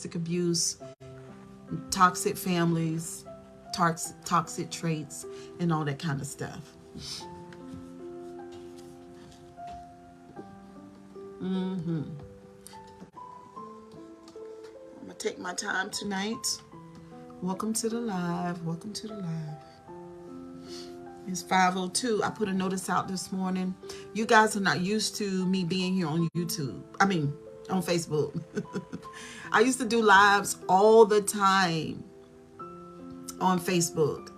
abuse, toxic families, toxic traits, and all that kind of stuff. I'm gonna take my time tonight. Welcome to the live. Welcome to the live. It's 5:02. I put a notice out this morning. You guys are not used to me being here on YouTube. I mean, on Facebook. I used to do lives all the time on Facebook.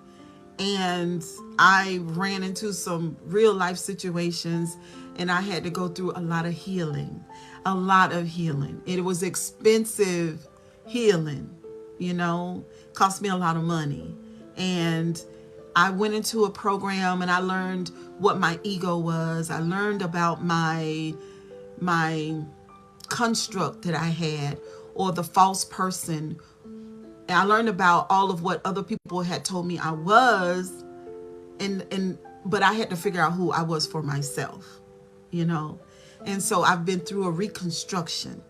And I ran into some real life situations and I had to go through a lot of healing. A lot of healing. It was expensive healing, you know, cost me a lot of money. And I went into a program and I learned what my ego was. I learned about my construct that I had, or the false person. And I learned about all of what other people had told me I was, but I had to figure out who I was for myself, you know. And so I've been through a reconstruction.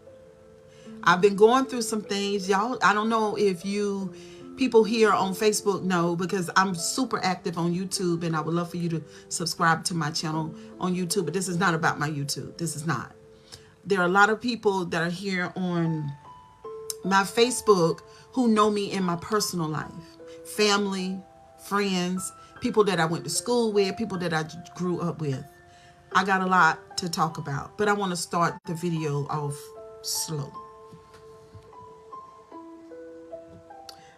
I've been going through some things, y'all. I don't know if you people here on Facebook know, because I'm super active on YouTube and I would love for you to subscribe to my channel on YouTube. But this is not about my YouTube. This is not. There are a lot of people that are here on my Facebook who know me in my personal life. Family, friends, people that I went to school with, people that I grew up with. I got a lot to talk about, but I want to start the video off slow.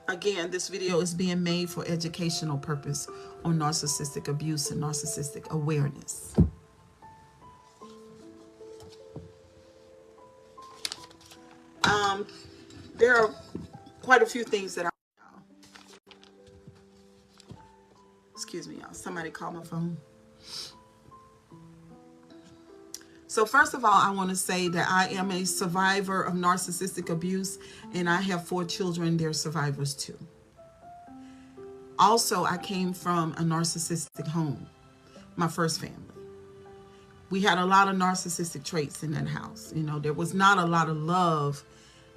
Again, this video is being made for educational purpose on narcissistic abuse and narcissistic awareness. There are quite a few things that excuse me, y'all. Somebody call my phone. So first of all, I want to say that I am a survivor of narcissistic abuse, and I have 4 children. They're survivors too. Also, I came from a narcissistic home, my first family. We had a lot of narcissistic traits in that house. You know, there was not a lot of love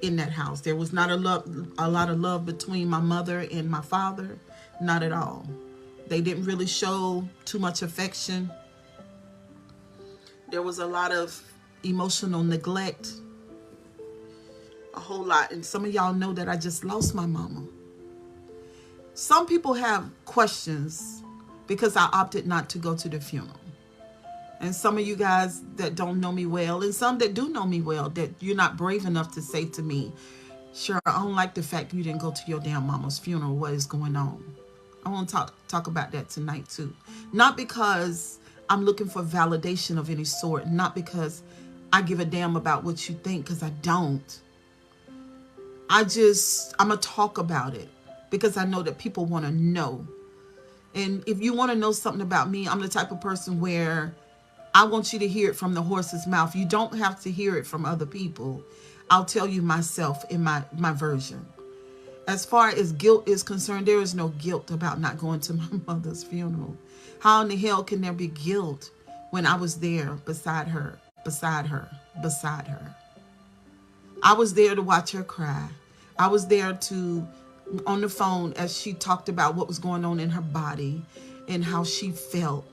in that house. There was not a lot of love between my mother and my father. Not at all. They didn't really show too much affection. There was a lot of emotional neglect, a whole lot. And some of y'all know that I just lost my mama. Some people have questions because I opted not to go to the funeral. And some of you guys that don't know me well, and some that do know me well, that you're not brave enough to say to me, sure, I don't like the fact you didn't go to your damn mama's funeral. What is going on? I want to talk about that tonight too. Not because I'm looking for validation of any sort. Not because I give a damn about what you think, because I don't. I'm going to talk about it because I know that people want to know. And if you want to know something about me, I'm the type of person where I want you to hear it from the horse's mouth. You don't have to hear it from other people. I'll tell you myself in my version. As far as guilt is concerned, there is no guilt about not going to my mother's funeral. How in the hell can there be guilt when I was there beside her? I was there to watch her cry. I was there on the phone as she talked about what was going on in her body and how she felt.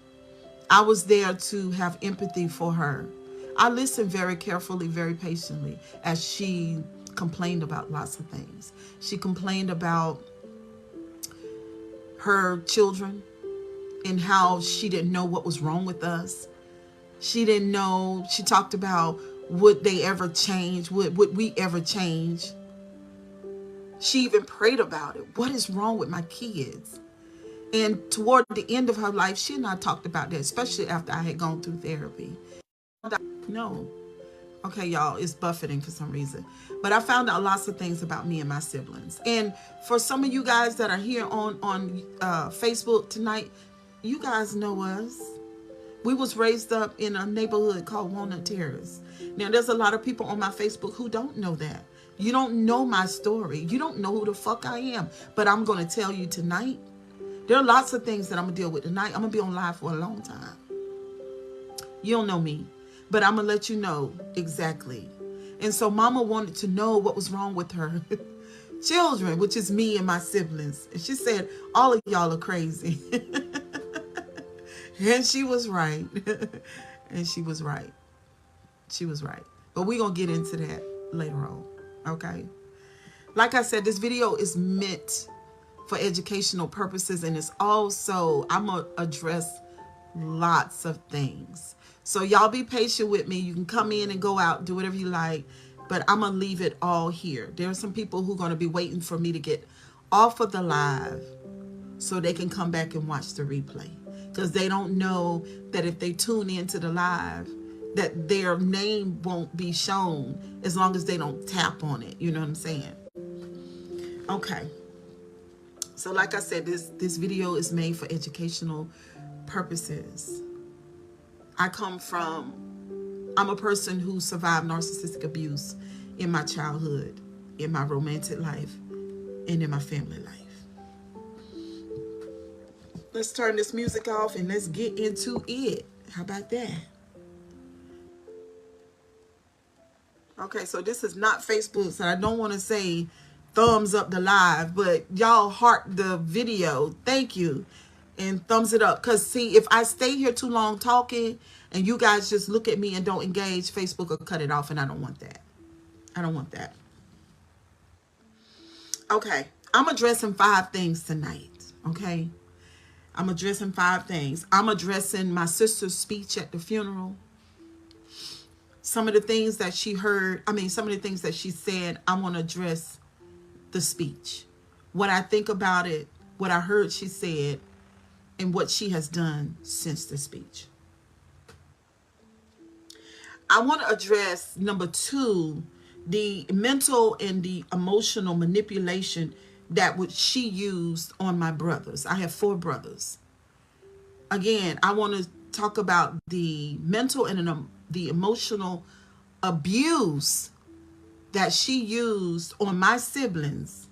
I was there to have empathy for her. I listened very carefully, very patiently as she complained about lots of things. She complained about her children and how she didn't know what was wrong with us. She didn't know. She talked about, would they ever change? Would we ever change? She even prayed about it. What is wrong with my kids? And toward the end of her life, she and I talked about that, especially after I had gone through therapy. No. Okay, y'all, it's buffeting for some reason. But I found out lots of things about me and my siblings. And for some of you guys that are here on Facebook tonight, you guys know us. We was raised up in a neighborhood called Walnut Terrace. Now, there's a lot of people on my Facebook who don't know that. You don't know my story. You don't know who the fuck I am. But I'm going to tell you tonight. There are lots of things that I'm going to deal with tonight. I'm going to be on live for a long time. You don't know me. But I'm going to let you know exactly. And so mama wanted to know what was wrong with her children, which is me and my siblings. And she said, all of y'all are crazy. And she was right. And she was right. She was right. But we're going to get into that later on. Okay. Like I said, this video is meant for educational purposes. And it's also, I'm going to address lots of things. So y'all be patient with me. You can come in and go out, do whatever you like. But I'm going to leave it all here. There are some people who are going to be waiting for me to get off of the live so they can come back and watch the replay. Because they don't know that if they tune into the live, that their name won't be shown as long as they don't tap on it. You know what I'm saying? Okay. So like I said, this video is made for educational purposes. I'm a person who survived narcissistic abuse in my childhood, in my romantic life, and in my family life. Let's turn this music off and let's get into it. How about that? Okay, so this is not Facebook, so I don't want to say thumbs up the live, but y'all heart the video. Thank you. And thumbs it up. Because, see, if I stay here too long talking and you guys just look at me and don't engage, Facebook will cut it off, and I don't want that. I don't want that. Okay, I'm addressing 5 things tonight, okay? I'm addressing 5 things. I'm addressing my sister's speech at the funeral. Some of the things that she heard, some of the things that she said, I want to address the speech. What I think about it, what I heard she said, and what she has done since the speech. I want to address, number 2, the mental and the emotional manipulation that she used on my brothers. I have 4 brothers. Again, I want to talk about the mental and the emotional abuse that she used on my siblings.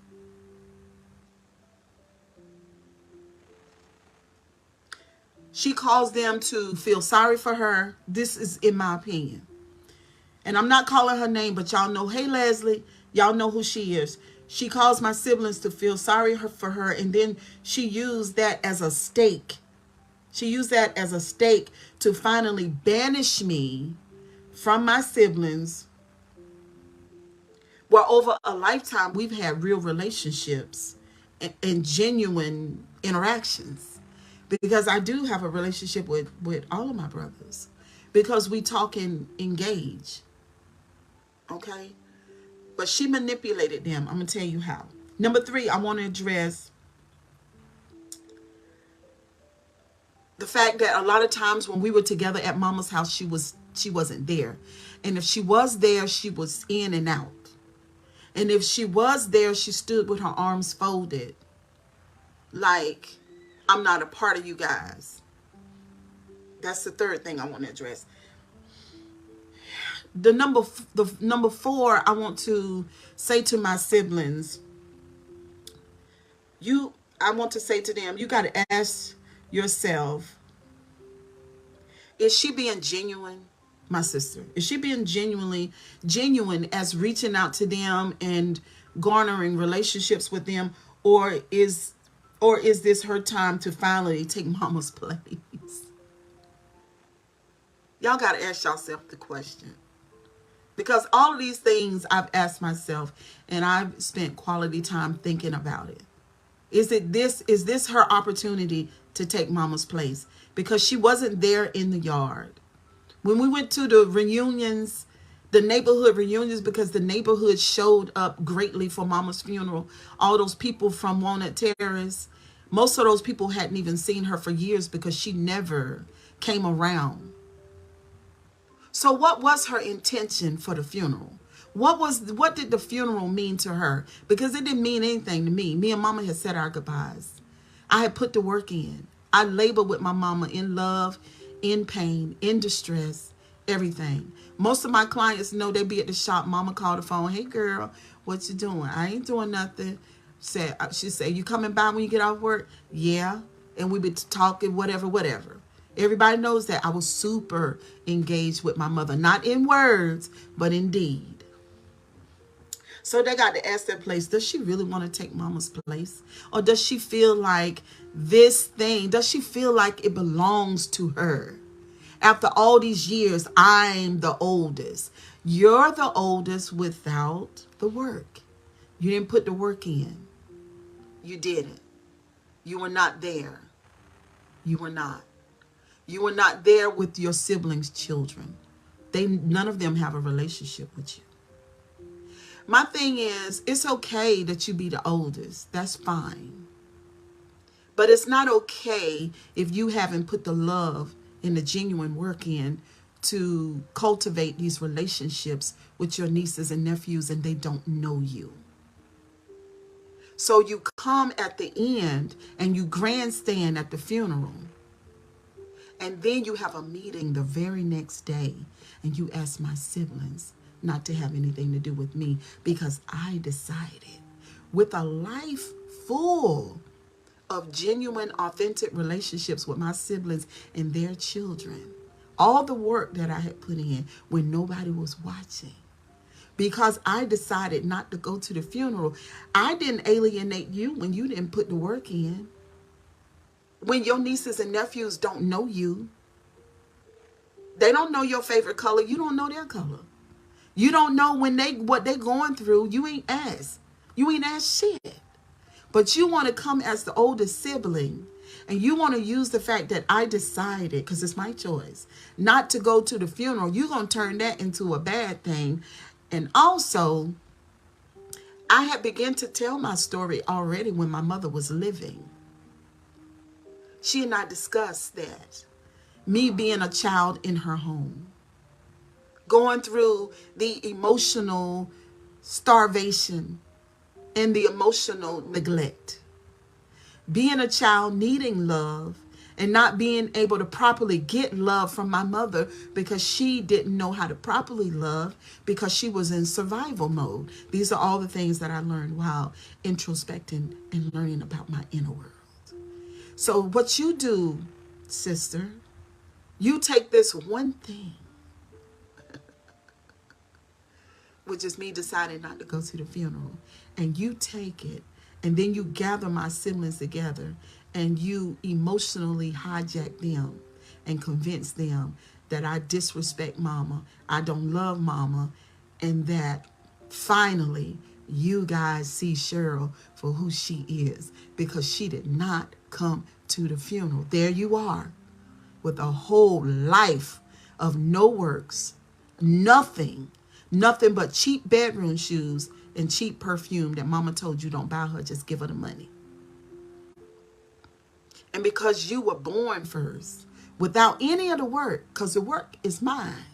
She caused them to feel sorry for her. This is in my opinion. And I'm not calling her name, but y'all know, hey, Leslie, y'all know who she is. She caused my siblings to feel sorry for her, and then she used that as a stake. She used that as a stake to finally banish me from my siblings. Well, over a lifetime, we've had real relationships and genuine interactions. Because I do have a relationship with all of my brothers. Because we talk and engage. Okay? But she manipulated them. I'm going to tell you how. Number 3, I want to address the fact that a lot of times when we were together at Mama's house, she wasn't there. And if she was there, she was in and out. And if she was there, she stood with her arms folded. Like, I'm not a part of you guys. That's the 3rd thing I want to address. The number 4, I want to say to my siblings, I want to say to them, you got to ask yourself, is she being genuine? My sister, is she being genuine as reaching out to them and garnering relationships with them, or is this her time to finally take Mama's place? Y'all got to ask yourself the question. Because all of these things I've asked myself, and I've spent quality time thinking about it. Is this her opportunity to take Mama's place? Because she wasn't there in the yard. When we went to the reunions, the neighborhood reunions, because the neighborhood showed up greatly for Mama's funeral, all those people from Walnut Terrace, most of those people hadn't even seen her for years because she never came around. So what was her intention for the funeral? What did the funeral mean to her? Because it didn't mean anything to me. Me and Mama had said our goodbyes. I had put the work in. I labored with my mama in love, in pain, in distress, everything. Most of my clients know they be at the shop. Mama called the phone. Hey, girl, what you doing? I ain't doing nothing. She said, you coming by when you get off work? Yeah. And we be talking, whatever. Everybody knows that I was super engaged with my mother. Not in words, but in deed. So they got to ask their place, does she really want to take mama's place? Or does she feel like this thing, does she feel like it belongs to her? After all these years, I'm the oldest. You're the oldest without the work. You didn't put the work in. You didn't. You were not there. You were not. You were not there with your siblings' children. None of them have a relationship with you. My thing is, it's okay that you be the oldest. That's fine. But it's not okay if you haven't put the love and the genuine work in to cultivate these relationships with your nieces and nephews and they don't know you. So you come at the end and you grandstand at the funeral. And then you have a meeting the very next day and you ask my siblings not to have anything to do with me because I decided, with a life full of genuine, authentic relationships with my siblings and their children, all the work that I had put in when nobody was watching, because I decided not to go to the funeral. I didn't alienate you when you didn't put the work in. When your nieces and nephews don't know you, they don't know your favorite color, you don't know their color. You don't know what they going through. You ain't asked. You ain't asked shit. But you want to come as the oldest sibling and you want to use the fact that I decided, because it's my choice, not to go to the funeral. You're going to turn that into a bad thing. And also, I had begun to tell my story already when my mother was living. She and I discussed that. Me being a child in her home, going through the emotional starvation and the emotional neglect. Being a child needing love and not being able to properly get love from my mother because she didn't know how to properly love because she was in survival mode. These are all the things that I learned while introspecting and learning about my inner world. So what you do, sister, you take this one thing, which is me deciding not to go to the funeral, and you take it, and then you gather my siblings together, and you emotionally hijack them and convince them that I disrespect mama, I don't love mama, and that finally you guys see Cheryl for who she is because she did not come to the funeral. There you are with a whole life of no works, nothing but cheap bedroom shoes and cheap perfume that mama told you don't buy her, just give her the money. And because you were born first, without any of the work, because the work is mine.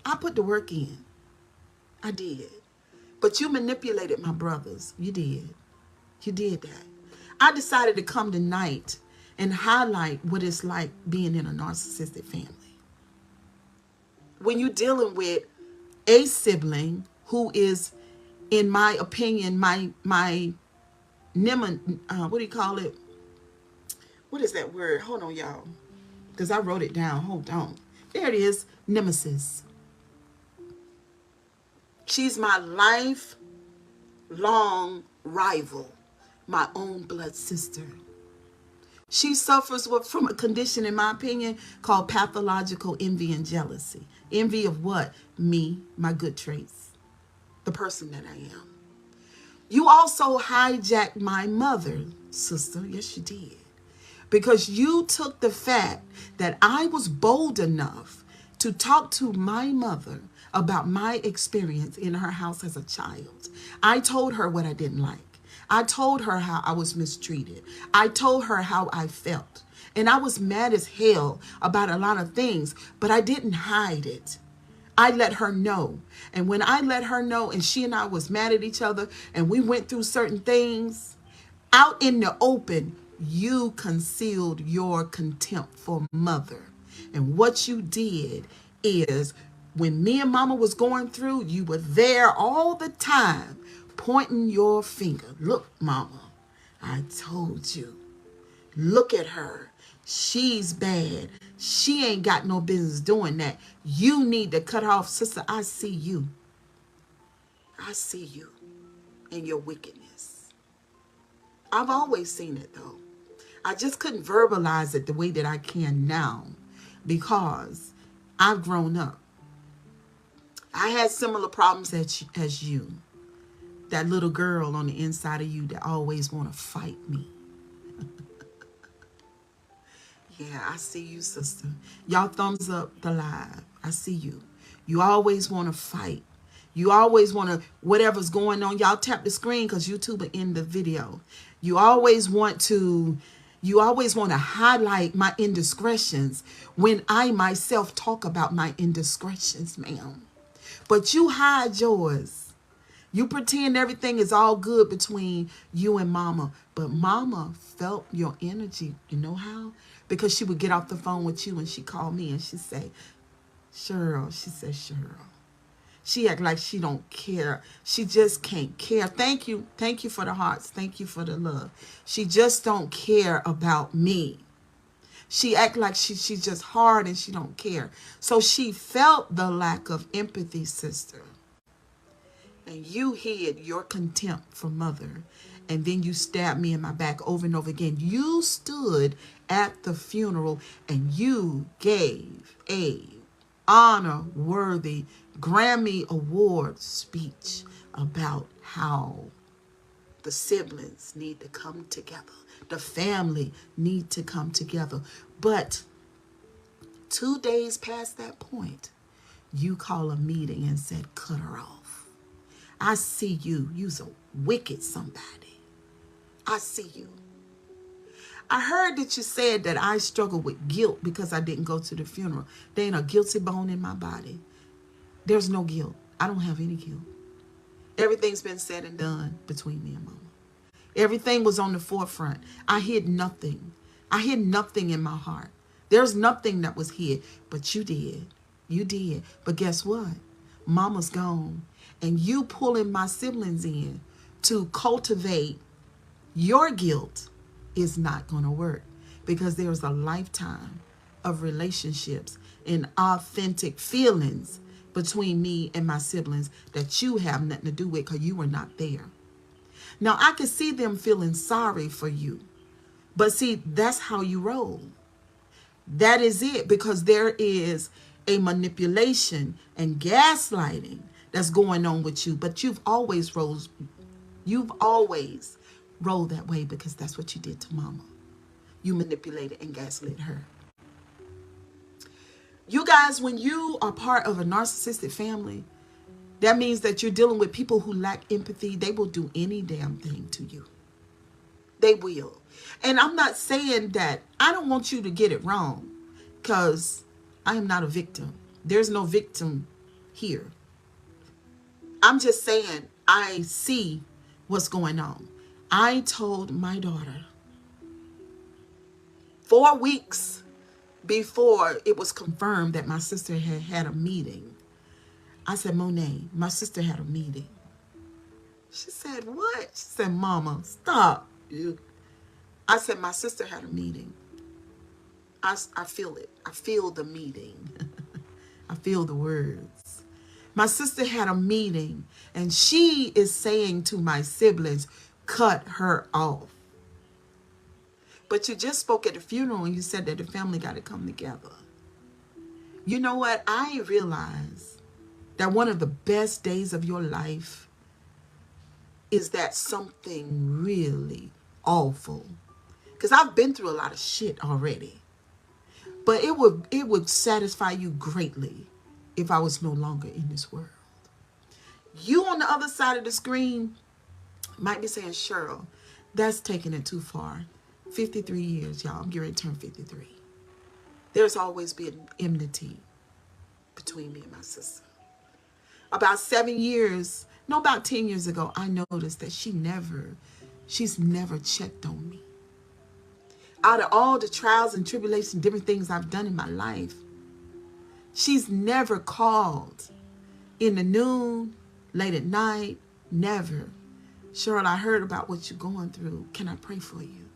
I put the work in. I did. But you manipulated my brothers. You did. You did that. I decided to come tonight and highlight what it's like being in a narcissistic family. When you're dealing with a sibling who is, in my opinion, my what do you call it? What is that word? Hold on, y'all. Because I wrote it down. Hold on. There it is. Nemesis. She's my lifelong rival. My own blood sister. She suffers from a condition, in my opinion, called pathological envy and jealousy. Envy of what? Me, my good traits, the person that I am. You also hijacked my mother, sister. Yes, you did. Because you took the fact that I was bold enough to talk to my mother about my experience in her house as a child. I told her what I didn't like. I told her how I was mistreated. I told her how I felt. And I was mad as hell about a lot of things, but I didn't hide it. I let her know. And when I let her know and she and I was mad at each other and we went through certain things, out in the open, you concealed your contempt for mother. And what you did is, when me and mama was going through, you were there all the time, pointing your finger. Look, mama, I told you. Look at her. She's bad. She ain't got no business doing that. You need to cut off. Sister, I see you. I see you. and your wickedness. I've always seen it though. I just couldn't verbalize it the way that I can now because I've grown up. I had similar problems as you. That little girl on the inside of you that always want to fight me. Yeah, I see you, sister. Y'all thumbs up the live. I see you. You always want to fight. You always want to, whatever's going on, y'all tap the screen because YouTube will end the video. You always want to highlight my indiscretions when I myself talk about my indiscretions, ma'am. But you hide yours. You pretend everything is all good between you and mama. But mama felt your energy. You know how? Because she would get off the phone with you and she called me and she say, Cheryl, she said, Cheryl. She act like she don't care. She just can't care. Thank you. Thank you for the hearts. Thank you for the love. She just don't care about me. She act like she's just hard and she don't care. So she felt the lack of empathy, sister. And you hid your contempt for mother. And then you stabbed me in my back over and over again. You stood at the funeral and you gave a honor-worthy Grammy Award speech about how the siblings need to come together. The family need to come together. But 2 days past that point, you call a meeting and said, cut her off. I see you. You's a wicked somebody. I see you. I heard that you said that I struggle with guilt because I didn't go to the funeral. There ain't a guilty bone in my body. There's no guilt. I don't have any guilt. Everything's been said and done between me and mama. Everything was on the forefront. I hid nothing. I hid nothing in my heart. There's nothing that was hid, but you did. You did. But guess what? Mama's gone. And you pulling my siblings in to cultivate your guilt is not going to work because there's a lifetime of relationships and authentic feelings between me and my siblings that you have nothing to do with because you were not there. Now, I can see them feeling sorry for you, but see, that's how you roll. That is it, because there is a manipulation and gaslighting that's going on with you, but you've always rolled that way because that's what you did to mama. You manipulated and gaslit her. You guys, when you are part of a narcissistic family, that means that you're dealing with people who lack empathy. They will do any damn thing to you. They will. And I'm not saying that, I don't want you to get it wrong, because I am not a victim. There's no victim here. I'm just saying I see what's going on. I told my daughter 4 weeks before it was confirmed that my sister had a meeting. I said, Monet, my sister had a meeting. She said, what? She said, Mama, stop. I said, my sister had a meeting. I feel it. I feel the meeting. I feel the words. My sister had a meeting, and she is saying to my siblings, cut her off. But you just spoke at the funeral and you said that the family got to come together. You know what? I realize that one of the best days of your life is that something really awful. Because I've been through a lot of shit already. But it would satisfy you greatly if I was no longer in this world. You on the other side of the screen might be saying, Cheryl, that's taking it too far. 53 years, y'all. I'm getting ready to turn 53. There's always been enmity between me and my sister. About 10 years ago, I noticed that she's never checked on me. Out of all the trials and tribulations, different things I've done in my life, she's never called in the noon, late at night, never. Cheryl, I heard about what you're going through. Can I pray for you?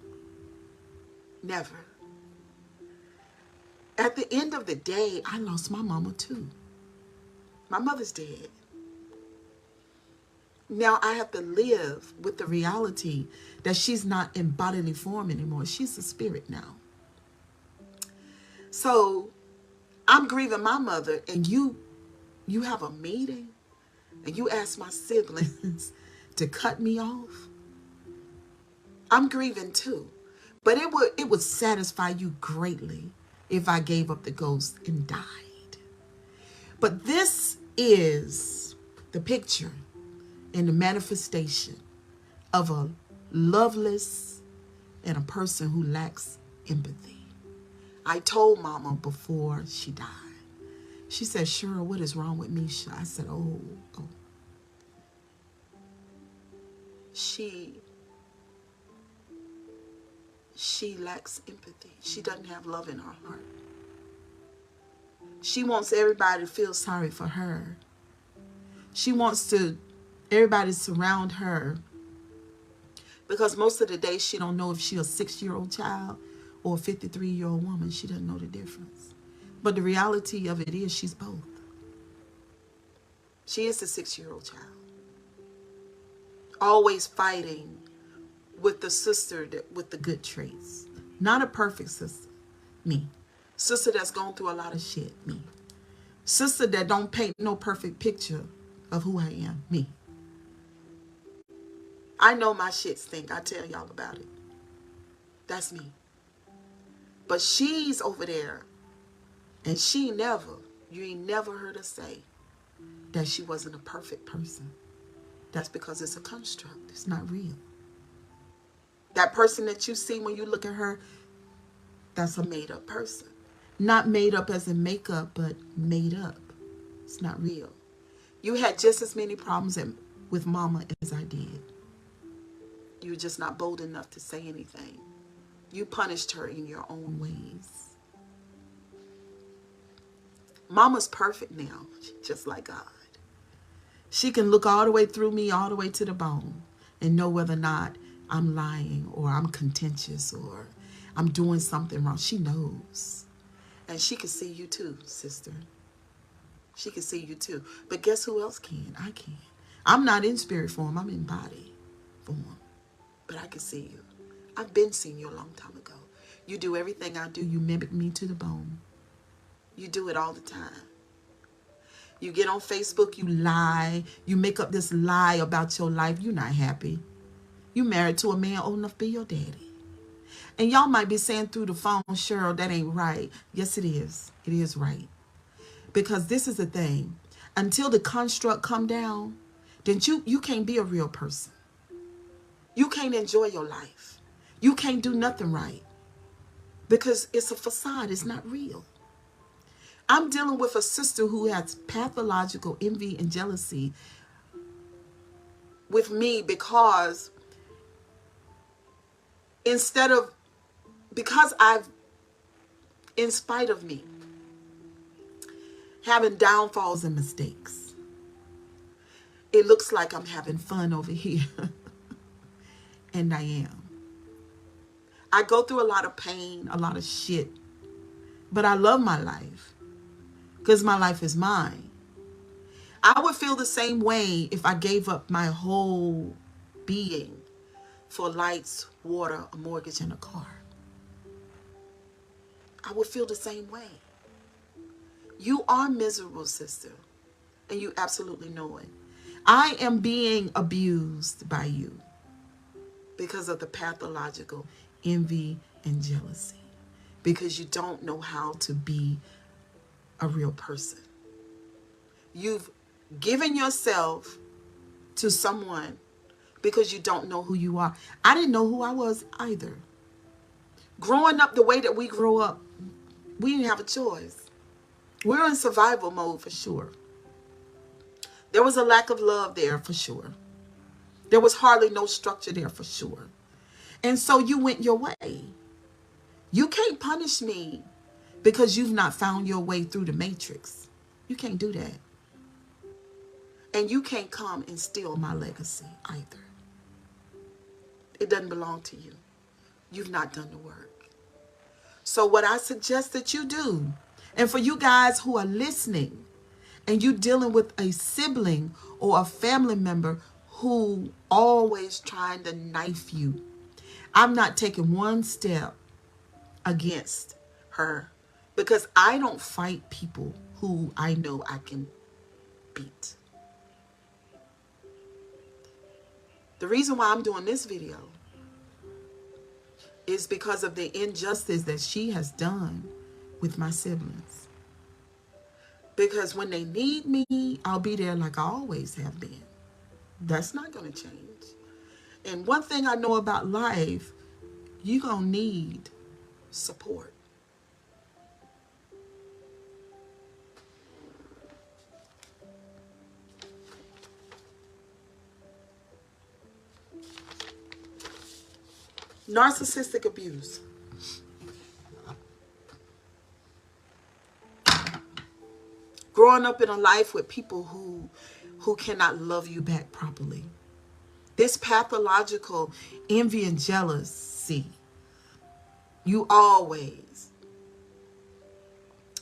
Never. At the end of the day, I lost my mama too. My mother's dead. Now I have to live with the reality that she's not in bodily form anymore. She's a spirit now. So I'm grieving my mother, and you have a meeting and you ask my siblings to cut me off. I'm grieving too. But it would satisfy you greatly if I gave up the ghost and died. But this is the picture and the manifestation of a loveless and a person who lacks empathy. I told Mama before she died. She said, Cheryl, what is wrong with Misha? I said, oh. She lacks empathy. She doesn't have love in her heart. She wants everybody to feel sorry for her. She wants everybody to surround her, because most of the day she don't know if she's a 6-year-old child or a 53-year-old woman. She doesn't know the difference. But the reality of it is she's both. She is a 6-year-old child, always fighting with the sister with the good traits. Not a perfect sister, me. Sister that's gone through a lot of shit, me. Sister that don't paint no perfect picture of who I am, me. I know my shit stink. I tell y'all about it. That's me. But she's over there, and you ain't never heard her say that she wasn't a perfect person. That's because it's a construct. It's not real. That person that you see when you look at her, that's a made-up person. Not made up as in makeup, but made up. It's not real. You had just as many problems with Mama as I did. You were just not bold enough to say anything. You punished her in your own ways. Mama's perfect now, just like God. She can look all the way through me, all the way to the bone, and know whether or not I'm lying or I'm contentious or I'm doing something wrong. She knows. And she can see you too, sister. She can see you too. But guess who else can? I can. I'm not in spirit form. I'm in body form. But I can see you. I've been seeing you a long time ago. You do everything I do. You mimic me to the bone. You do it all the time. You get on Facebook, you lie. You make up this lie about your life. You're not happy. You married to a man old enough to be your daddy. And y'all might be saying through the phone, Cheryl, that ain't right. Yes, it is. It is right. Because this is the thing. Until the construct come down, then you can't be a real person. You can't enjoy your life. You can't do nothing right. Because it's a facade. It's not real. I'm dealing with a sister who has pathological envy and jealousy with me because in spite of me having downfalls and mistakes, it looks like I'm having fun over here. And I am. I go through a lot of pain, a lot of shit, but I love my life because my life is mine. I would feel the same way if I gave up my whole being for lights, water, a mortgage, and a car. I would feel the same way. You are miserable, sister, and you absolutely know it. I am being abused by you because of the pathological envy and jealousy, because you don't know how to be a real person. You've given yourself to someone because you don't know who you are. I didn't know who I was either. Growing up the way that we grow up, we didn't have a choice. We're in survival mode for sure. There was a lack of love there for sure. There was hardly no structure there for sure. And so you went your way. You can't punish me because you've not found your way through the matrix. You can't do that. And you can't come and steal my legacy either. It doesn't belong to you. You've not done the work. So what I suggest that you do, and for you guys who are listening, and you dealing with a sibling or a family member who always trying to knife you. I'm not taking one step against her because I don't fight people who I know I can beat. The reason why I'm doing this video is because of the injustice that she has done with my siblings. Because when they need me, I'll be there like I always have been. That's not going to change. And one thing I know about life, you're going to need support. Narcissistic abuse. Growing up in a life with people who cannot love you back properly. This pathological envy and jealousy. You always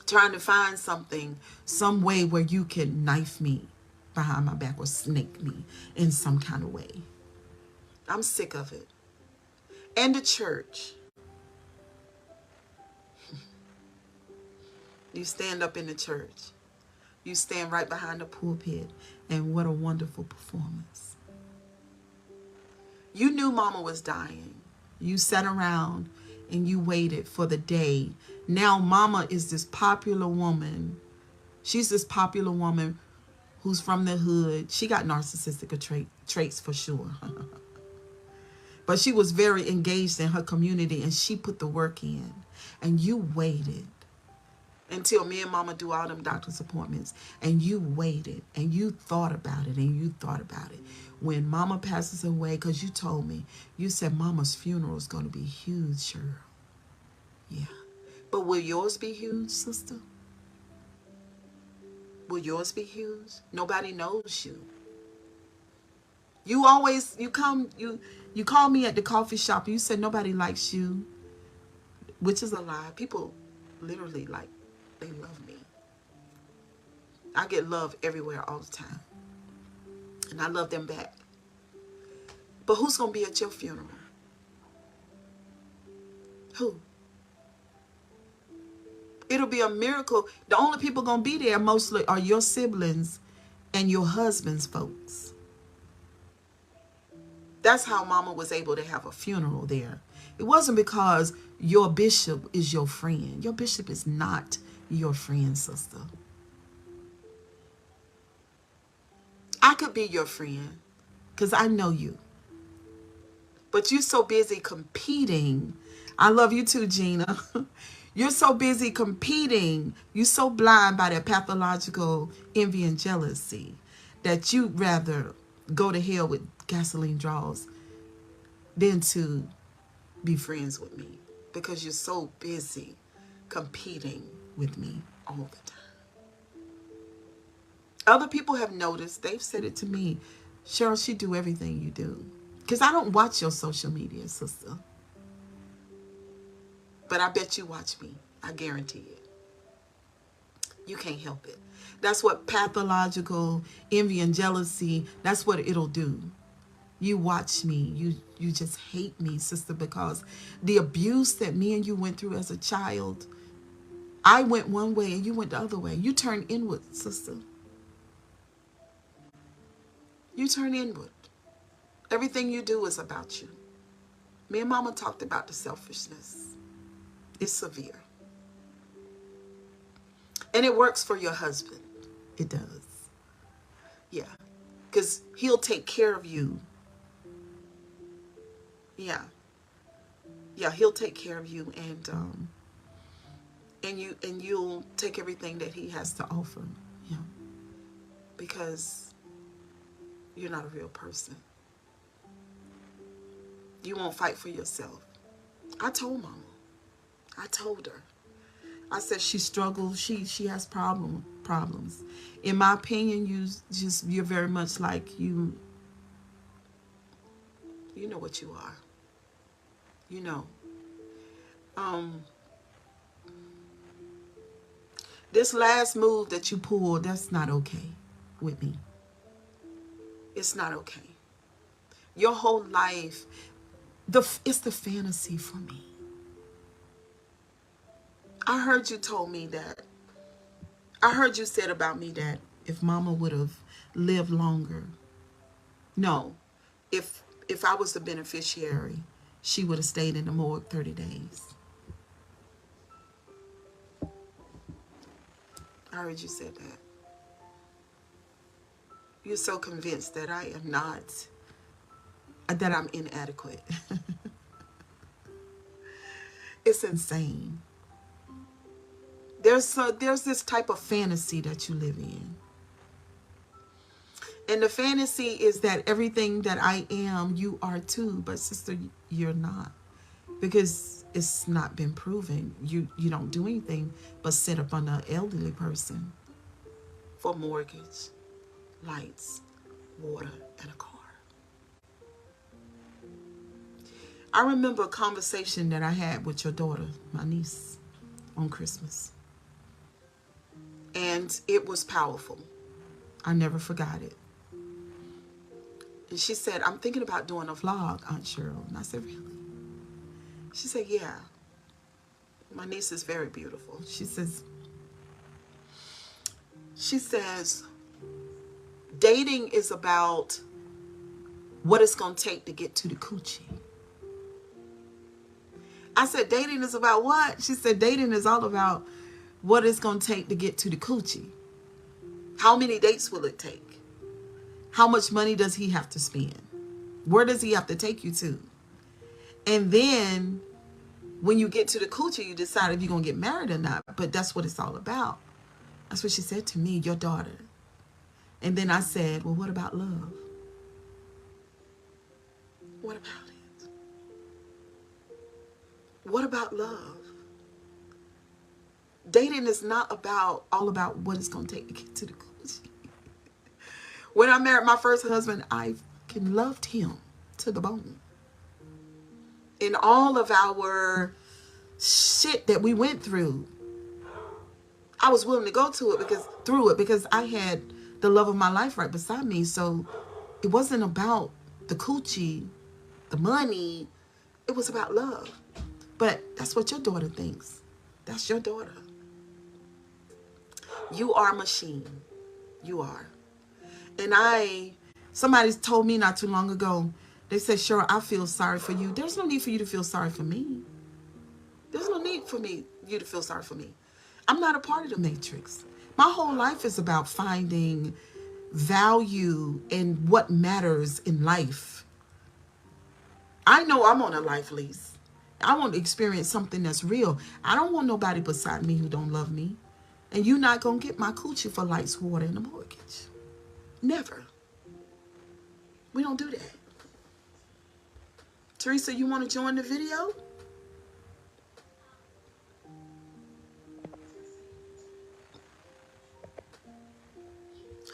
trying to find something, some way where you can knife me behind my back or snake me in some kind of way. I'm sick of it. And the church. You stand up in the church. You stand right behind the pulpit, and what a wonderful performance. You knew mama was dying. You sat around and you waited for the day. Now mama is this popular woman. She's this popular woman who's from the hood. She got narcissistic traits for sure. But she was very engaged in her community, and she put the work in. And you waited until me and mama do all them doctor's appointments, and you waited and you thought about it and you thought about it. When mama passes away, because you told me, you said mama's funeral is going to be huge, Cheryl. Yeah. But will yours be huge, sister? Will yours be huge? Nobody knows you. You always, you call me at the coffee shop and you said nobody likes you, which is a lie. People literally they love me. I get love everywhere all the time. And I love them back. But who's going to be at your funeral? Who? It'll be a miracle. The only people going to be there mostly are your siblings and your husband's folks. That's how mama was able to have a funeral there. It wasn't because your bishop is your friend. Your bishop is not your friend, sister. I could be your friend because I know you. But you're so busy competing. I love you too, Gina. You're so busy competing. You're so blind by that pathological envy and jealousy that you'd rather go to hell with gasoline draws than to be friends with me, because you're so busy competing with me all the time. Other people have noticed. They've said it to me. Cheryl, she do everything you do. Because I don't watch your social media, sister. But I bet you watch me. I guarantee it. You can't help it. That's what pathological envy and jealousy, that's what it'll do. You watch me. You just hate me, sister, because the abuse that me and you went through as a child, I went one way and you went the other way. You turn inward, sister. You turn inward. Everything you do is about you. Me and mama talked about the selfishness. It's severe. And it works for your husband. It does. Yeah. Because he'll take care of you. Yeah. Yeah, he'll take care of you, and you'll take everything that he has to offer. Yeah. Because you're not a real person. You won't fight for yourself. I told mama. I told her. I said she struggles. She has problems. In my opinion, you're very much like you. You know what you are. You know. This last move that you pulled, that's not okay with me. It's not okay. Your whole life, it's the fantasy for me. I heard you told me that. I heard you said about me that if mama would have lived longer, no, if I was the beneficiary, she would have stayed in the morgue 30 days. I heard you said that. You're so convinced that I am not, that I'm inadequate. It's insane. There's this type of fantasy that you live in. And the fantasy is that everything that I am, you are too. But sister, you're not. Because it's not been proven. You don't do anything but sit up on an elderly person for mortgage, lights, water, and a car. I remember a conversation that I had with your daughter, my niece, on Christmas. And it was powerful. I never forgot it. And she said, I'm thinking about doing a vlog, Aunt Cheryl. And I said, really? She said, yeah. My niece is very beautiful. She says, dating is about what it's going to take to get to the coochie. I said, dating is about what? She said, dating is all about what it's going to take to get to the coochie. How many dates will it take? How much money does he have to spend? Where does he have to take you to? And then when you get to the coochie, you decide if you're going to get married or not. But that's what it's all about. That's what she said to me, your daughter. And then I said, well, what about love? What about it? What about love? Dating is not all about what it's going to take to get to the coochie. When I married my first husband, I fucking loved him to the bone. In all of our shit that we went through, I was willing to go through it because I had the love of my life right beside me. So it wasn't about the coochie, the money. It was about love. But that's what your daughter thinks. That's your daughter. You are a machine. You are. And somebody told me not too long ago, they said, Cheryl, I feel sorry for you. There's no need for you to feel sorry for me. There's no need for you to feel sorry for me. I'm not a part of the matrix. My whole life is about finding value in what matters in life. I know I'm on a life lease. I want to experience something that's real. I don't want nobody beside me who don't love me. And you're not going to get my coochie for lights, water, and a mortgage. Never. We don't do that. Teresa, you want to join the video?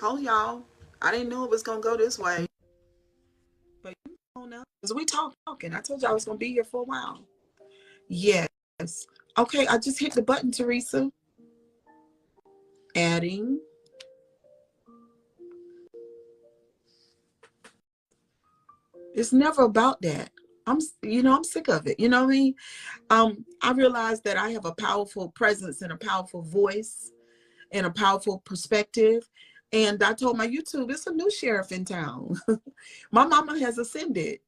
Hold y'all. I didn't know it was going to go this way. But you know now. Because we talking. I told you I was going to be here for a while. Yes. Okay, I just hit the button, Teresa. Adding. It's never about that. I'm sick of it. You know what I mean? I realize that I have a powerful presence and a powerful voice and a powerful perspective. And I told my YouTube, it's a new sheriff in town. My mama has ascended.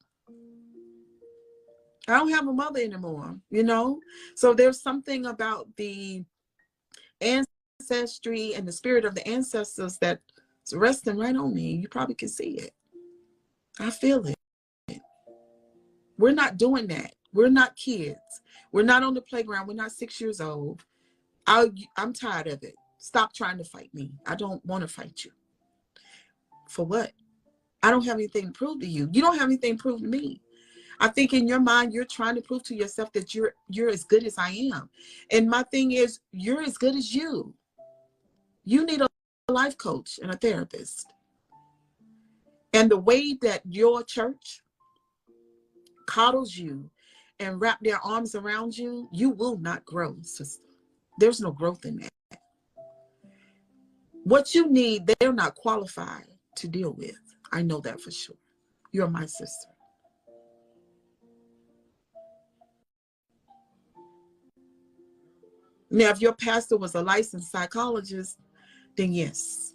I don't have a mother anymore, So there's something about the ancestry and the spirit of the ancestors that's resting right on me. You probably can see it. I feel it. We're not doing that. We're not kids. We're not on the playground. We're not 6 years old. I'm tired of it. Stop trying to fight me. I don't want to fight you. For what? I don't have anything to prove to you. You don't have anything to prove to me. I think in your mind, you're trying to prove to yourself that you're as good as I am. And my thing is, you're as good as you. You need a life coach and a therapist. And the way that your church coddles you and wrap their arms around you, you will not grow, sister. There's no growth in that. What you need, they're not qualified to deal with. I know that for sure. You're my sister. Now, if your pastor was a licensed psychologist, then yes.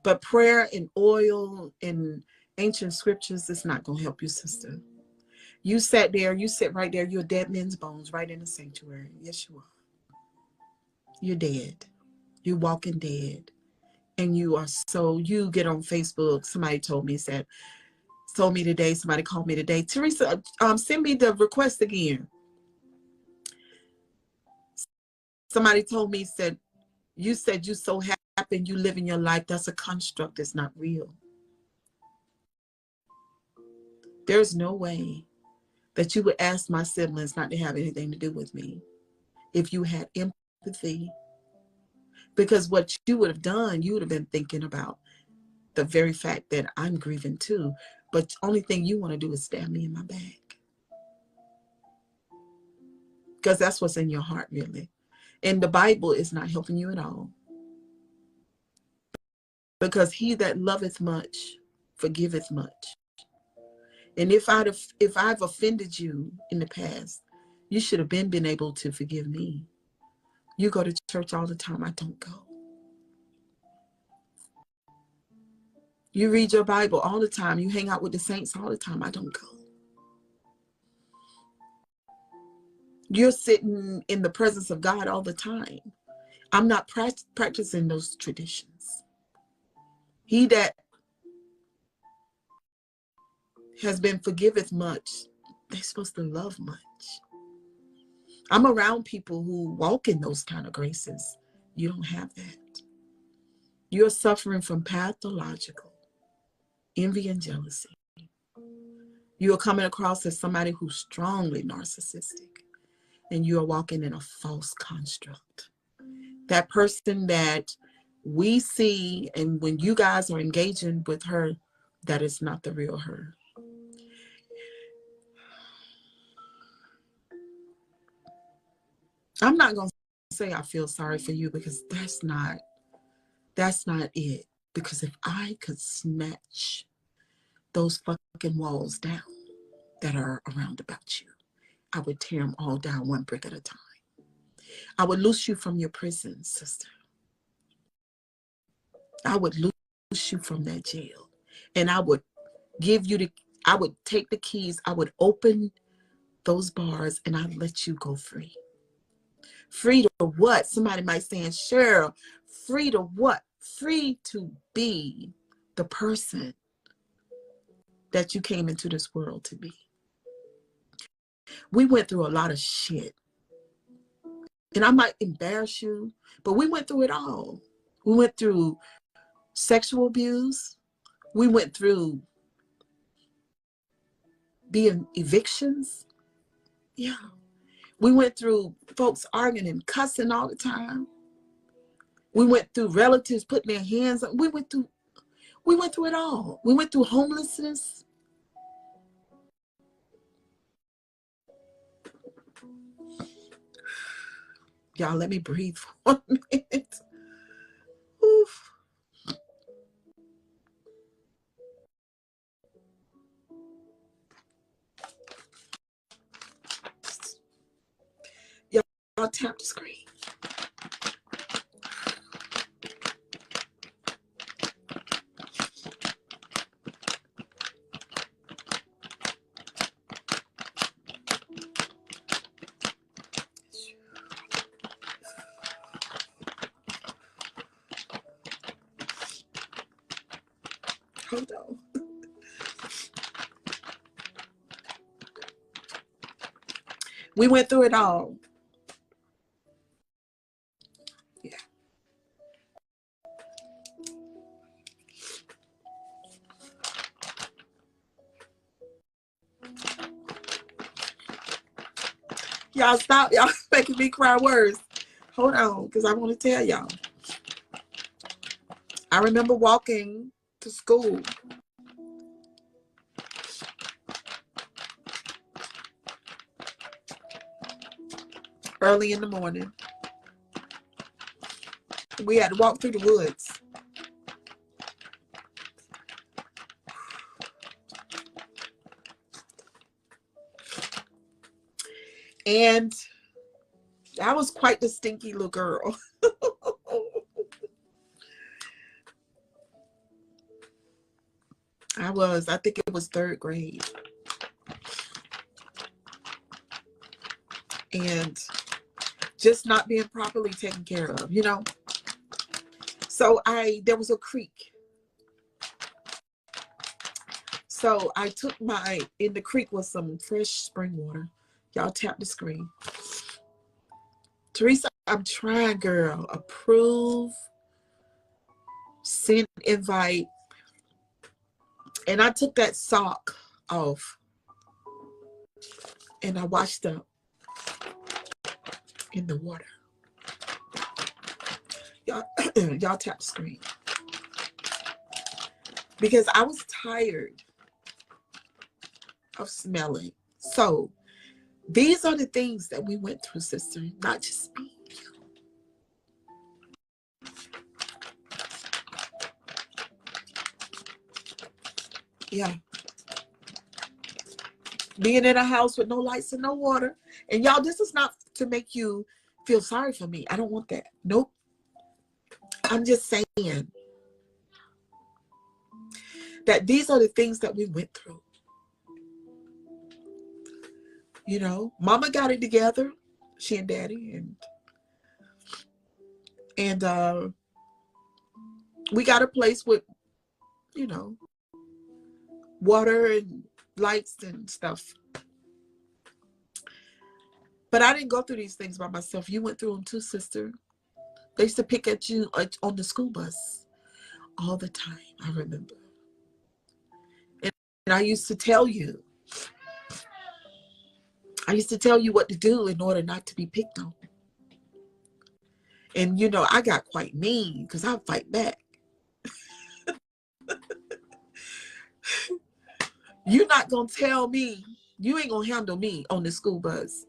But prayer and oil and ancient scriptures is not going to help you, sister. You sat there, you sit right there, you're dead men's bones right in the sanctuary. Yes, you are. You're dead. You're walking dead. And you are so, you get on Facebook, somebody told me today, somebody called me today, Teresa, send me the request again. Somebody told me, said you so happy and you living your life. That's a construct. It's not real. There's no way that you would ask my siblings not to have anything to do with me if you had empathy. Because what you would have done, you would have been thinking about the very fact that I'm grieving too. But the only thing you want to do is stab me in my back. Because that's what's in your heart, really. And the Bible is not helping you at all. Because he that loveth much forgiveth much. And if I've offended you in the past, you should have been able to forgive me. You go to church all the time. I don't go. You read your Bible all the time. You hang out with the saints all the time. I don't go. You're sitting in the presence of God all the time. I'm not practicing those traditions. He that has been forgiveth much, they're supposed to love much. I'm around people who walk in those kind of graces. You don't have that. You're suffering from pathological envy and jealousy. You are coming across as somebody who's strongly narcissistic, and you are walking in a false construct. That person that we see, and when you guys are engaging with her, that is not the real her. I'm not going to say I feel sorry for you, because that's not it. Because if I could snatch those fucking walls down that are around about you, I would tear them all down one brick at a time. I would loose you from your prison, sister. I would loose you from that jail. And I would I would take the keys, I would open those bars, and I'd let you go free. Free to what? Somebody might say, Cheryl, free to what? Free to be the person that you came into this world to be. We went through a lot of shit. And I might embarrass you, but we went through it all. We went through sexual abuse. We went through being evictions. Yeah. We went through folks arguing and cussing all the time. We went through relatives putting their hands on. We went through it all. We went through homelessness. Y'all, let me breathe for a minute. Oof. Y'all tap the screen. Hold on. We went through it all. Yeah. Y'all stop. Y'all making me cry worse. Hold on, because I want to tell y'all. I remember walking to school. Early in the morning. We had to walk through the woods. And I was quite the stinky little girl. I think it was 3rd grade. And just not being properly taken care of, you know. So there was a creek. So I took in the creek was some fresh spring water. Y'all tap the screen. Teresa, I'm trying, girl. Approve. Send invite. And I took that sock off. And I washed up in the water. Y'all tap the screen. Because I was tired of smelling. So these are the things that we went through, sister, not just me. Yeah. Being in a house with no lights and no water. And y'all, this is not to make you feel sorry for me. I don't want that. Nope. I'm just saying that these are the things that we went through. You know, mama got it together, she and daddy, and we got a place with, you know, water and lights and stuff. But I didn't go through these things by myself. You went through them too, sister. They used to pick at you on the school bus all the time, I remember. And I used to tell you what to do in order not to be picked on. And, you know, I got quite mean because I fight back. You're not going to tell me, you ain't going to handle me on the school bus.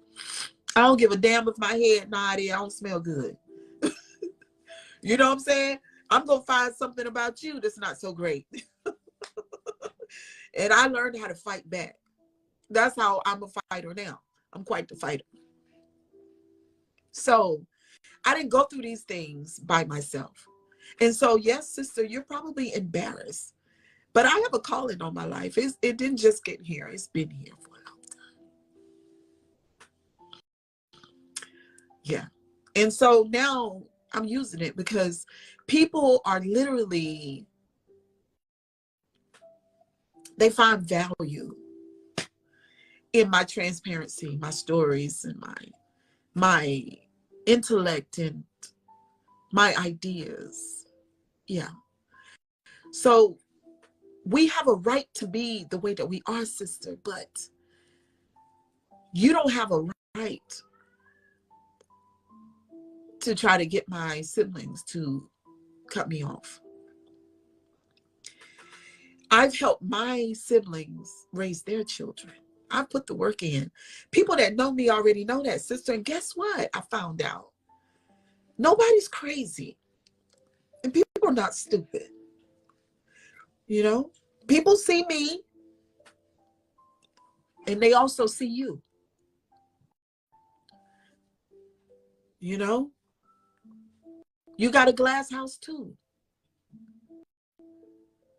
I don't give a damn if my head naughty, I don't smell good. You know what I'm saying? I'm going to find something about you that's not so great. And I learned how to fight back. That's how I'm a fighter now. I'm quite the fighter. So I didn't go through these things by myself. And so, yes, sister, you're probably embarrassed. But I have a calling on my life. It didn't just get here. It's been here for a long time. Yeah. And so now I'm using it because people are literally, they find value in my transparency, my stories, and my intellect and my ideas. Yeah. So we have a right to be the way that we are, sister, but you don't have a right to try to get my siblings to cut me off. I've helped my siblings raise their children. I've put the work in. People that know me already know that, sister. And guess what? I found out. Nobody's crazy. And people are not stupid. You know? People see me. And they also see you. You know? You got a glass house too.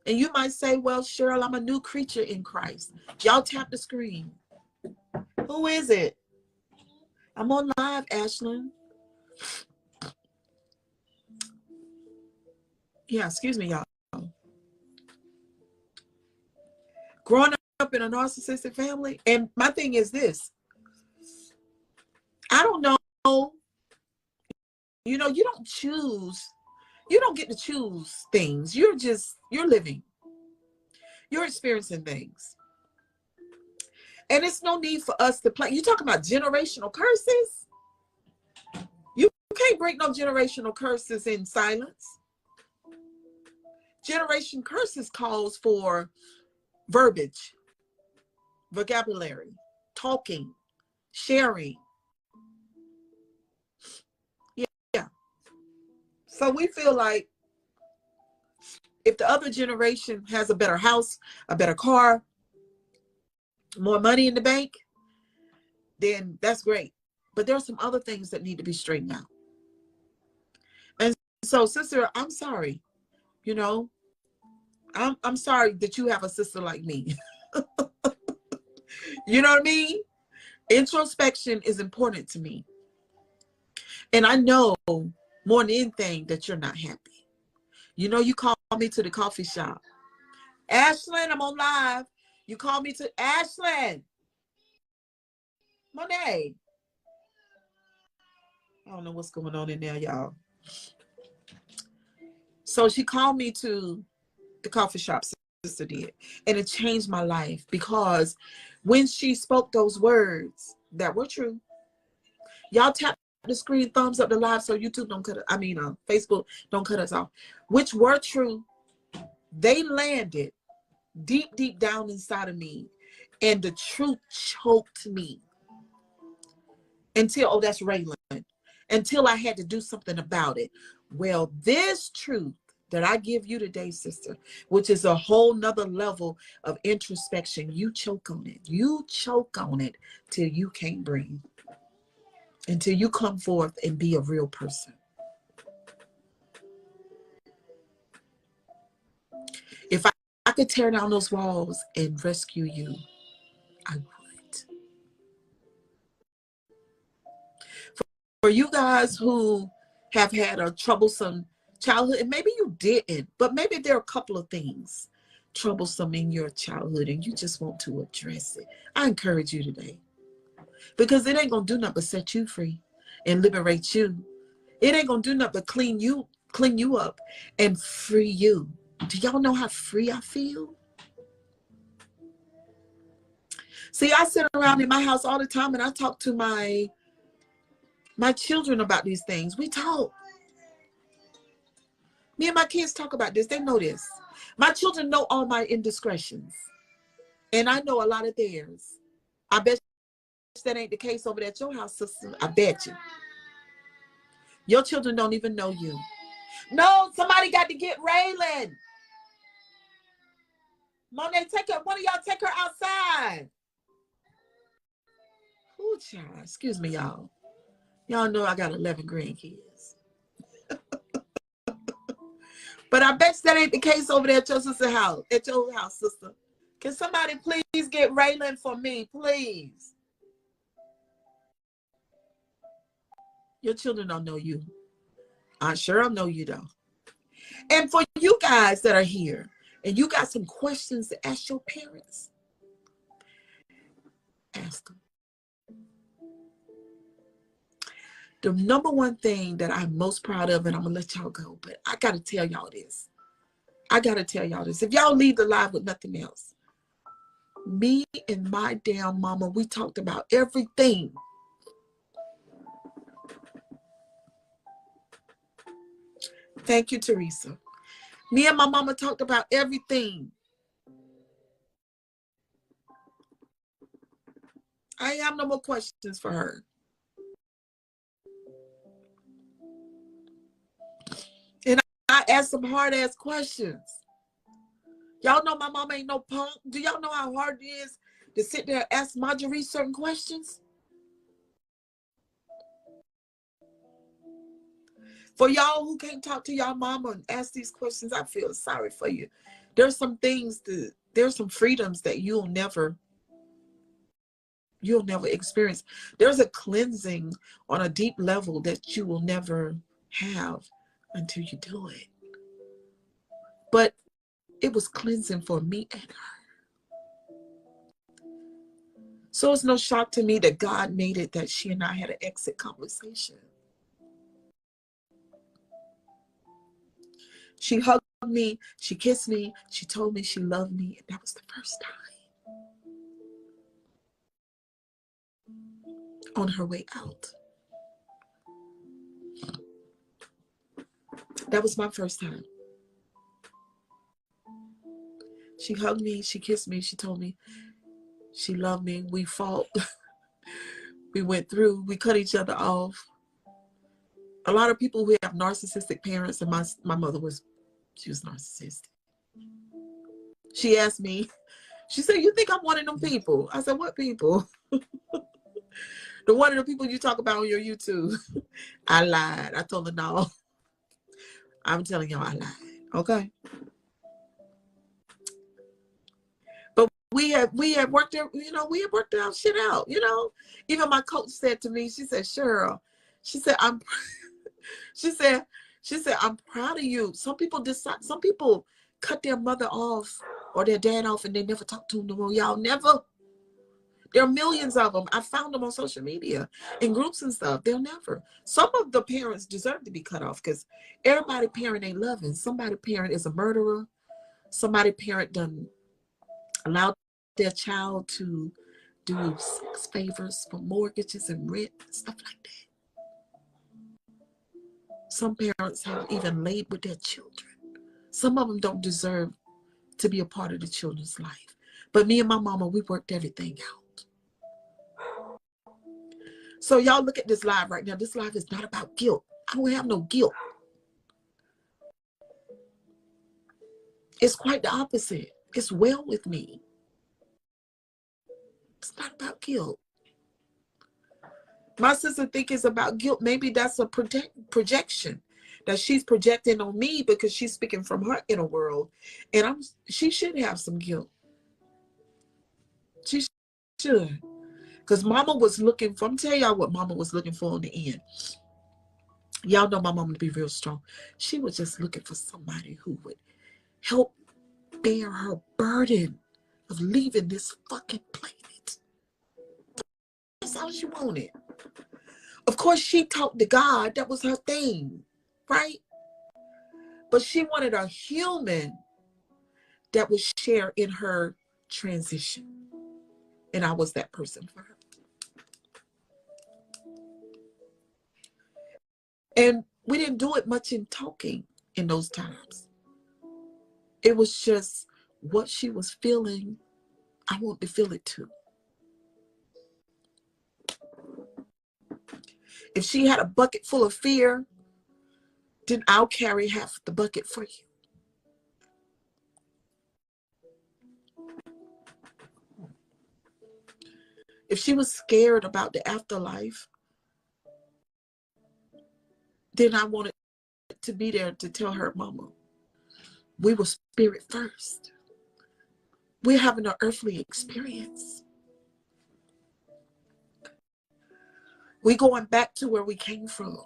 And you might say, well, Cheryl, I'm a new creature in Christ. Y'all tap the screen. Who is it? I'm on live, Ashlyn. Yeah, excuse me, y'all. Growing up in a narcissistic family, and my thing is this. I don't know. You know, you don't get to choose things. You're living. You're experiencing things. And it's no need for us to play. You talking about generational curses? You can't break no generational curses in silence. Generation curses calls for verbiage, vocabulary, talking, sharing. Yeah. So we feel like if the other generation has a better house, a better car, more money in the bank, then that's great. But there are some other things that need to be straightened out. And so, sister, I'm sorry. You know, I'm sorry that you have a sister like me. You know what I mean? Introspection is important to me. And I know more than anything that you're not happy. You know, you call me to the coffee shop. Ashlyn, I'm on live. You call me to Ashlyn. Monet. I don't know what's going on in there, y'all. So she called me to the coffee shop, sister did. And it changed my life because when she spoke those words that were true, y'all tap the screen, thumbs up the live so YouTube don't cut it. I mean, Facebook don't cut us off. Which were true. They landed deep, deep down inside of me. And the truth choked me. Until, oh, that's Raylan. Until I had to do something about it. Well, this truth that I give you today, sister, which is a whole nother level of introspection, you choke on it. You choke on it till you can't breathe. Until you come forth and be a real person. If I could tear down those walls and rescue you, I would. For you guys who have had a troublesome childhood, and maybe you didn't, but maybe there are a couple of things troublesome in your childhood and you just want to address it, I encourage you today. Because it ain't going to do nothing but set you free and liberate you. It ain't going to do nothing but clean you up and free you. Do y'all know how free I feel? See, I sit around in my house all the time and I talk to my children about these things. We talk. Me and my kids talk about this. They know this. My children know all my indiscretions. And I know a lot of theirs. I bet that ain't the case over there at your house, sister. I bet you. Your children don't even know you. No, somebody got to get Raylan. Monet, one of y'all take her outside. Ooh, child. Excuse me, y'all. Y'all know I got 11 grandkids. But I bet that ain't the case over there at your sister's house. At your house, sister. Can somebody please get Raylan for me, please? Your children don't know you. I sure don't know you, though. And for you guys that are here, and you got some questions to ask your parents, ask them. The number one thing that I'm most proud of, and I'm going to let y'all go, but I got to tell y'all this. I got to tell y'all this. If y'all leave the live with nothing else, me and my damn mama, we talked about everything. Thank you, Teresa. Me and my mama talked about everything. I have no more questions for her. And I asked some hard-ass questions. Y'all know my mama ain't no punk. Do y'all know how hard it is to sit there and ask Marjorie certain questions? For y'all who can't talk to y'all mama and ask these questions, I feel sorry for you. There's some things, there's some freedoms that you'll never experience. There's a cleansing on a deep level that you will never have until you do it. But it was cleansing for me and her. So it's no shock to me that God made it that she and I had an exit conversation. She hugged me, she kissed me, she told me she loved me, and that was the first time. On her way out. That was my first time. She hugged me, she kissed me, she told me she loved me. We fought. We went through, we cut each other off. A lot of people who have narcissistic parents, and my mother she was narcissistic. She asked me, she said, "You think I'm one of them people?" I said, "What people?" The one of the people you talk about on your YouTube. I lied. I told her no. I'm telling y'all I lied. Okay. But we had worked there, we had worked our shit out, Even my coach said to me, she said, Cheryl, she said, she said, I'm proud of you. Some people cut their mother off or their dad off and they never talk to them no more. Y'all never. There are millions of them. I found them on social media in groups and stuff. They'll never. Some of the parents deserve to be cut off because everybody parent ain't loving. Somebody parent is a murderer. Somebody parent done allowed their child to do sex favors for mortgages and rent and stuff like that. Some parents have even laid with their children. Some of them don't deserve to be a part of the children's life. But me and my mama, we worked everything out. So y'all look at this live right now. This live is not about guilt. I don't have no guilt. It's quite the opposite. It's well with me. It's not about guilt. My sister think it's about guilt. Maybe that's a projection that she's projecting on me because she's speaking from her inner world. And she should have some guilt. She should. Because mama was looking for, I'm telling y'all what mama was looking for in the end. Y'all know my mama to be real strong. She was just looking for somebody who would help bear her burden of leaving this fucking planet. That's all she wanted. Of course, she talked to God. That was her thing, right? But she wanted a human that would share in her transition. And I was that person for her. And we didn't do it much in talking in those times. It was just what she was feeling. I want to feel it too. If she had a bucket full of fear, then I'll carry half the bucket for you. If she was scared about the afterlife, then I wanted to be there to tell her, Mama, we were spirit first. We're having an earthly experience. We're going back to where we came from.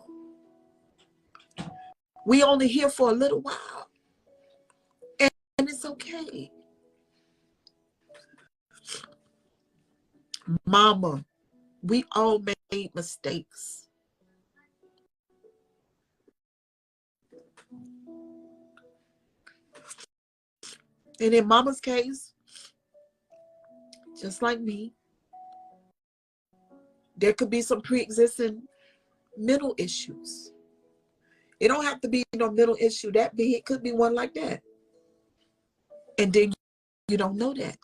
We only here for a little while. And it's okay. Mama, we all made mistakes. And in Mama's case, just like me, there could be some pre-existing mental issues. It don't have to be no mental issue that big. It could be one like that. And then you don't know that.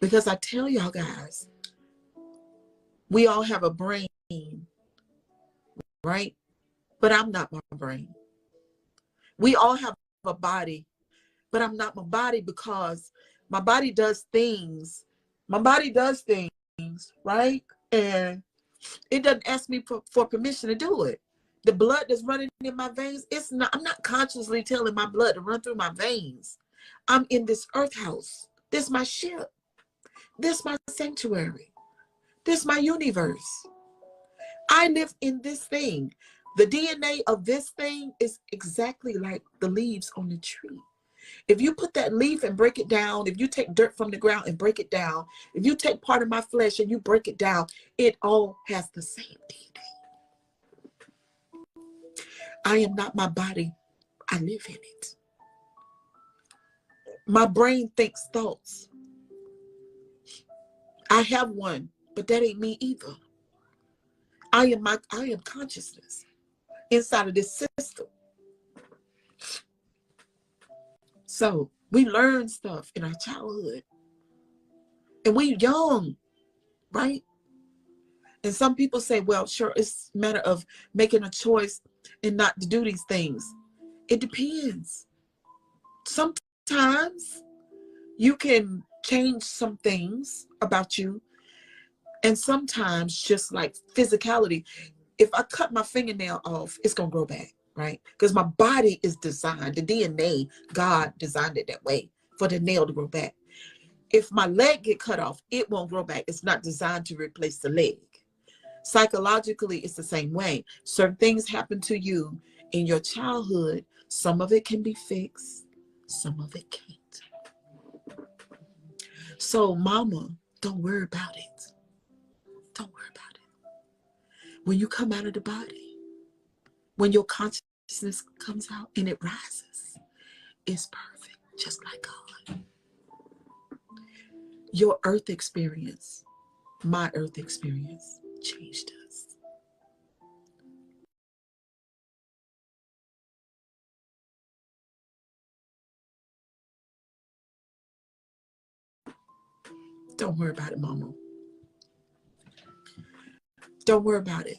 Because I tell y'all guys, we all have a brain, right? But I'm not my brain. We all have a body, but I'm not my body because my body does things. My body does things, right? And it doesn't ask me for permission to do it. The blood that's running in my veins, I'm not consciously telling my blood to run through my veins. I'm in this earth house. This is my ship. This is my sanctuary. This is my universe. I live in this thing. The DNA of this thing is exactly like the leaves on the tree. If you put that leaf and break it down, if you take dirt from the ground and break it down, if you take part of my flesh and you break it down, it all has the same DNA. I am not my body. I live in it. My brain thinks thoughts. I have one, but that ain't me either. I am consciousness inside of this system. So we learn stuff in our childhood. And we young, right? And some people say, well, sure, it's a matter of making a choice and not to do these things. It depends. Sometimes you can change some things about you And sometimes just like physicality, if I cut my fingernail off, it's going to grow back, right? Because my body is designed, the DNA, God designed it that way for the nail to grow back. If my leg get cut off, it won't grow back. It's not designed to replace the leg. Psychologically, it's the same way. Certain things happen to you in your childhood. Some of it can be fixed. Some of it can't. So, mama, don't worry about it. Don't worry about it. When you come out of the body, when your consciousness comes out and it rises, it's perfect, just like God. Your earth experience, my earth experience, changed us. Don't worry about it, mama. Don't worry about it.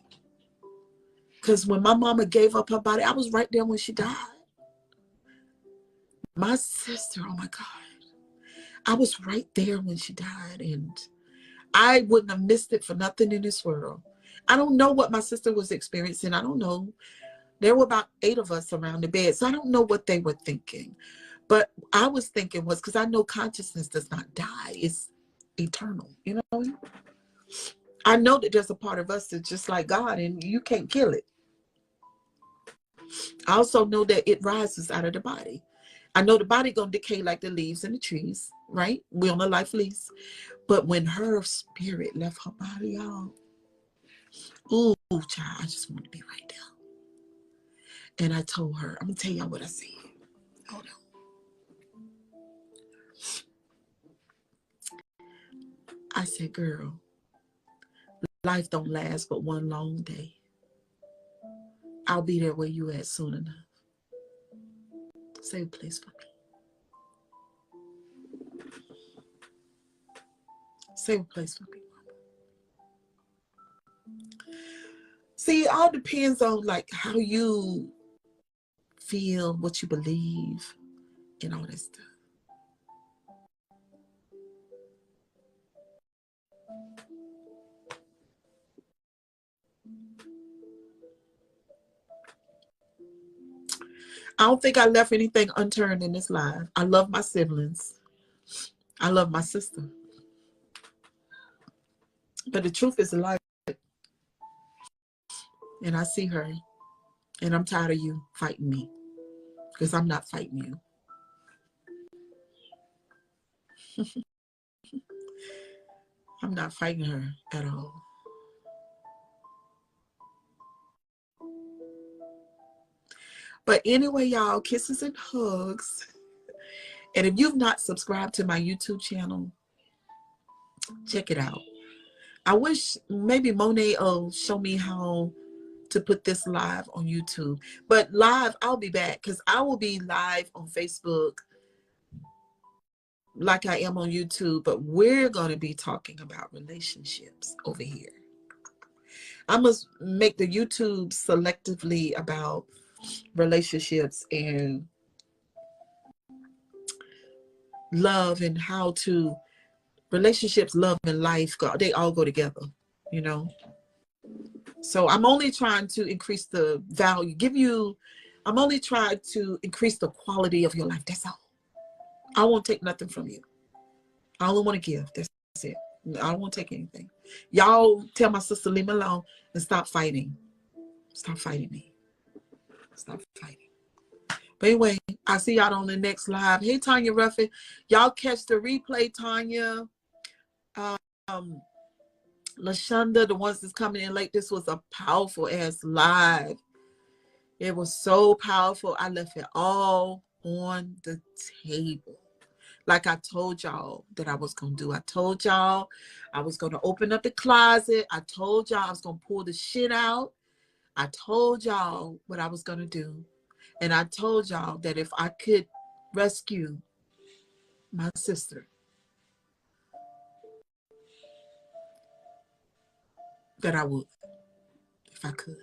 Because when my mama gave up her body, I was right there when she died. My sister, oh my God. I was right there when she died, and I wouldn't have missed it for nothing in this world. I don't know what my sister was experiencing. I don't know. There were about 8 of us around the bed, so I don't know what they were thinking. But I was thinking was, because I know consciousness does not die. It's eternal, you know? I know that there's a part of us that's just like God, and you can't kill it. I also know that it rises out of the body. I know the body gonna decay like the leaves and the trees, right? We're on a life lease. But when her spirit left her body, y'all, ooh, child, I just wanted to be right there. And I told her, I'm gonna tell y'all what I said. Hold on. I said, girl, life don't last but one long day. I'll be there where you at soon enough. Save a place for me. Save a place for me, mama. See, it all depends on like how you feel, what you believe, and all that stuff. I don't think I left anything unturned in this life. I love my siblings. I love my sister. But the truth is alive. And I see her. And I'm tired of you fighting me. Because I'm not fighting you. I'm not fighting her at all. But anyway, y'all, kisses and hugs. And if you've not subscribed to my YouTube channel, check it out. I wish maybe Monet will show me how to put this live on YouTube. But live, I'll be back because I will be live on Facebook like I am on YouTube. But we're going to be talking about relationships over here. I must make the YouTube selectively about relationships and love and how to relationships, love, and life, they all go together, you know. So I'm only trying to increase the value, I'm only trying to increase the quality of your life. That's all. I won't take nothing from you. I only want to give. That's it. I don't want to take anything. Y'all tell my sister, leave me alone and stop fighting. Stop fighting me. Stop fighting. But anyway, I'll see y'all on the next live. Hey, Tanya Ruffin. Y'all catch the replay, Tanya. LaShonda, the ones that's coming in late, this was a powerful ass live. It was so powerful. I left it all on the table. Like I told y'all that I was going to do. I told y'all I was going to open up the closet. I told y'all I was going to pull the shit out. I told y'all what I was going to do. And I told y'all that if I could rescue my sister, that I would, if I could.